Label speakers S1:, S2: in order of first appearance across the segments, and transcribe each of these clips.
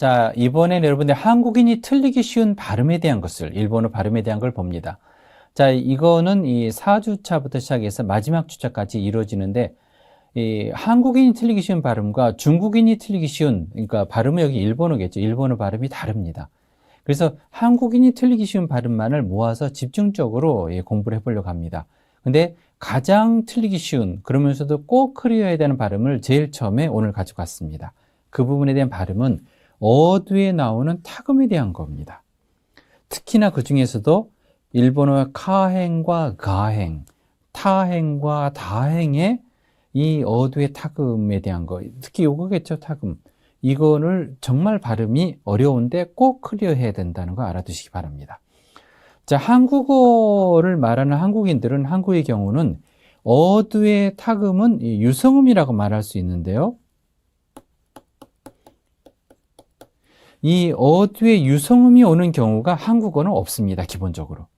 S1: 자, 이번에는 여러분들 한국인이 틀리기 쉬운 발음에 대한 것을, 일본어 발음에 대한 걸 봅니다. 자, 이거는 이 4주차부터 시작해서 마지막 주차까지 이루어지는데, 이 한국인이 틀리기 쉬운 발음과 중국인이 틀리기 쉬운, 그러니까 발음은 여기 일본어겠죠. 일본어 발음이 다릅니다. 그래서 한국인이 틀리기 쉬운 발음만을 모아서 집중적으로 공부를 해보려고 합니다. 근데 가장 틀리기 쉬운, 그러면서도 꼭 클리어해야 되는 발음을 제일 처음에 오늘 가지고 왔습니다. 그 부분에 대한 발음은 어두에 나오는 타금에 대한 겁니다. 특히나 그 중에서도 일본어 카행과 가행, 타행과 다행의 이 어두의 타금에 대한 거, 특히 요거겠죠, 타금. 이거를 정말 발음이 어려운데 꼭 클리어해야 된다는 거 알아두시기 바랍니다. 자, 한국어를 말하는 한국인들은 한국의 경우는 어두의 타금은 유성음이라고 말할 수 있는데요. 이 어두의 유성음이 오는 경우가 한국어는 없습니다, 기본적으로.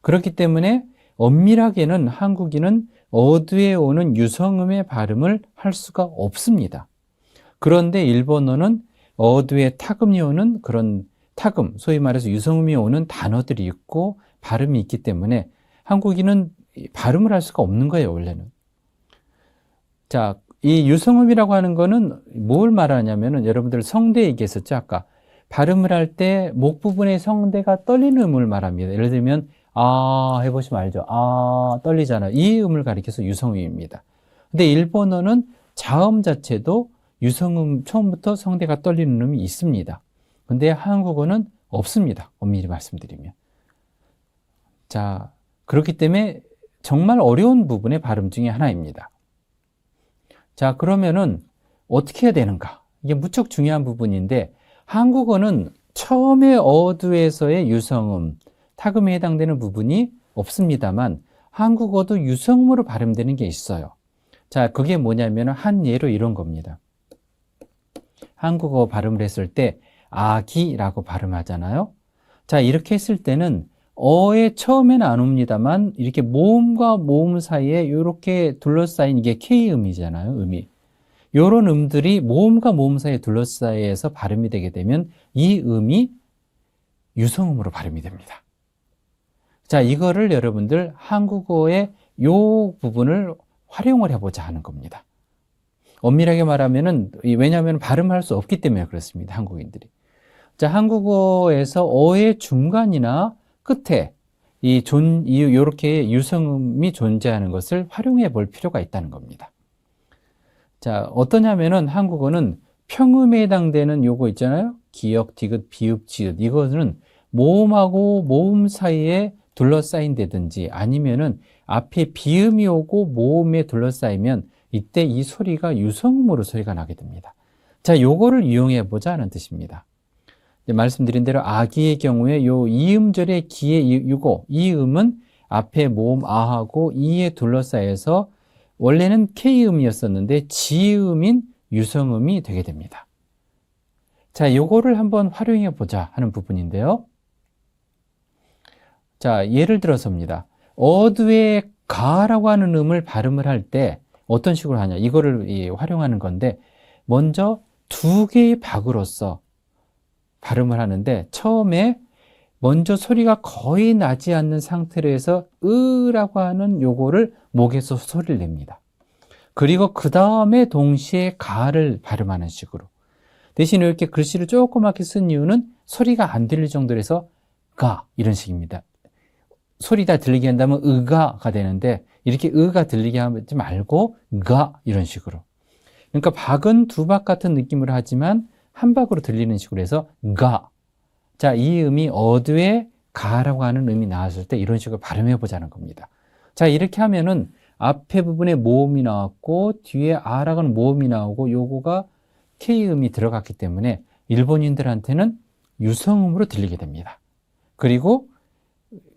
S1: 그렇기 때문에 엄밀하게는 한국인은 어두에 오는 유성음의 발음을 할 수가 없습니다. 그런데 일본어는 어두에 타금이 오는 그런 타금, 소위 말해서 유성음이 오는 단어들이 있고 발음이 있기 때문에 한국인은 발음을 할 수가 없는 거예요, 원래는. 자, 이 유성음이라고 하는 거는 뭘 말하냐면은 여러분들 성대 얘기했었죠, 아까. 발음을 할 때 목 부분의 성대가 떨리는 음을 말합니다. 예를 들면 아 해보시면 알죠. 아 떨리잖아요. 이 음을 가리켜서 유성음입니다. 근데 일본어는 자음 자체도 유성음 처음부터 성대가 떨리는 음이 있습니다. 근데 한국어는 없습니다. 엄밀히 말씀드리면. 자, 그렇기 때문에 정말 어려운 부분의 발음 중에 하나입니다. 자, 그러면은 어떻게 해야 되는가? 이게 무척 중요한 부분인데 한국어는 처음에 어두에서의 유성음, 타금에 해당되는 부분이 없습니다만 한국어도 유성음으로 발음되는 게 있어요. 자, 그게 뭐냐면 한 예로 이런 겁니다. 한국어 발음을 했을 때 아기라고 발음하잖아요. 자, 이렇게 했을 때는 어의 처음에는 안 옵니다만 이렇게 모음과 모음 사이에 이렇게 둘러싸인 이게 K음이잖아요, 음이. 이런 음들이 모음과 모음 사이에 둘러싸여서 발음이 되게 되면 이 음이 유성음으로 발음이 됩니다. 자, 이거를 여러분들 한국어의 요 부분을 활용을 해보자 하는 겁니다. 엄밀하게 말하면은, 왜냐하면 발음할 수 없기 때문에 그렇습니다, 한국인들이. 자, 한국어에서 어의 중간이나 끝에 요렇게 유성음이 존재하는 것을 활용해 볼 필요가 있다는 겁니다. 자, 어떠냐면은 한국어는 평음에 해당되는 요거 있잖아요. 기역, 디귿, 비읍, 지읒. 이거는 모음하고 모음 사이에 둘러싸인다든지 아니면은 앞에 비음이 오고 모음에 둘러싸이면 이때 이 소리가 유성음으로 소리가 나게 됩니다. 자, 요거를 이용해 보자 하는 뜻입니다. 말씀드린 대로 아기의 경우에 요 이음절의 기의 이 음은 앞에 모음 아하고 이에 둘러싸여서 원래는 K음이었었는데 지음인 유성음이 되게 됩니다. 자, 요거를 한번 활용해 보자 하는 부분인데요. 자, 예를 들어서입니다. 어두의 가라고 하는 음을 발음을 할 때 어떤 식으로 하냐, 이거를 활용하는 건데 먼저 두 개의 박으로서 발음을 하는데 처음에 먼저 소리가 거의 나지 않는 상태로 해서 으라고 하는 요거를 목에서 소리를 냅니다. 그리고 그 다음에 동시에 가를 발음하는 식으로. 대신 이렇게 글씨를 조그맣게 쓴 이유는 소리가 안 들릴 정도로 해서 가 이런 식입니다. 소리 다 들리게 한다면 으가가 되는데 이렇게 으가 들리게 하지 말고 가 이런 식으로. 그러니까 박은 두 박 같은 느낌으로 하지만 한 박으로 들리는 식으로 해서 가. 자, 이 음이 어두에 가라고 하는 음이 나왔을 때 이런 식으로 발음해 보자는 겁니다. 자, 이렇게 하면은 앞에 부분에 모음이 나왔고 뒤에 아라고 하는 모음이 나오고 요거가 K음이 들어갔기 때문에 일본인들한테는 유성음으로 들리게 됩니다. 그리고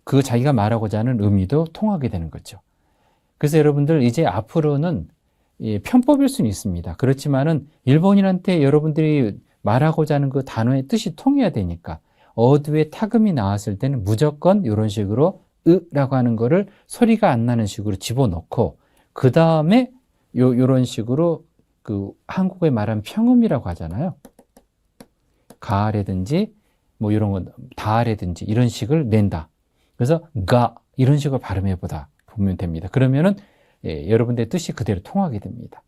S1: 그 자기가 말하고자 하는 의미도 통하게 되는 거죠. 그래서 여러분들 이제 앞으로는 편법일 수는 있습니다. 그렇지만은 일본인한테 여러분들이 말하고자 하는 그 단어의 뜻이 통해야 되니까 어두에 타금이 나왔을 때는 무조건 이런 식으로 으라고 하는 거를 소리가 안 나는 식으로 집어넣고 그 다음에 요런 식으로 그 한국에 말하는 평음이라고 하잖아요. 가라든지 뭐 이런 건 다라든지 이런 식을 낸다. 그래서 가 이런 식으로 발음해 보다 보면 됩니다. 그러면은 여러분들의 뜻이 그대로 통하게 됩니다.